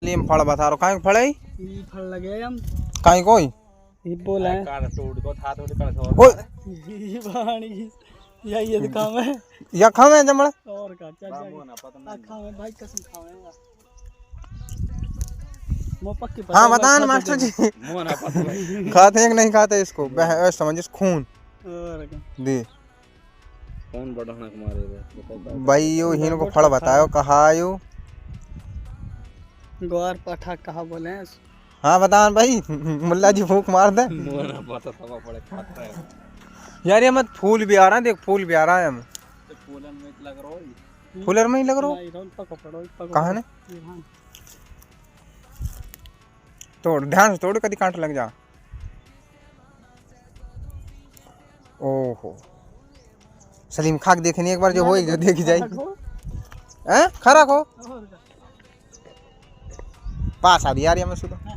लीम फल बता रो काहे फड़ई ई फल लगे हम काहे कोई ये बोला है कार तोड़ को था थोड़ी कर छोड़ ओए ये बाणी ये दिखावे या खावे जमड़ा और का चाचा ना पता नहीं खावे भाई कसम खावेगा मो पक्की हाँ बता ना मास्टर जी मुंह ना पता भाई खाते हैं कि नहीं खाते इसको समझ इस खून और का दे कौन बड़ा हनक मारे बताओ भाई यो हिन को फल बतायो कहा यो ग्वार पाठा कहा बोले हैं हाँ बता भाई मुल्ला जी फूक मार दे मुंह ना पता सब पड़े खाता है यार ये मत फूल भी आ रहा है देख फूल भी आ रहा है हम तो फूलन में लग रहा है फूलर में ही लग रहा हो नहीं रोन पको पड़ो कहाँ ने तोड़ ध्यान से तोड़ कभी कांट लग जा ओहो सलीम खाक देखनी एक बार जो होएगी जो देखी जाएगी हैं खरा को पास आ भी यार ये मैं सुनो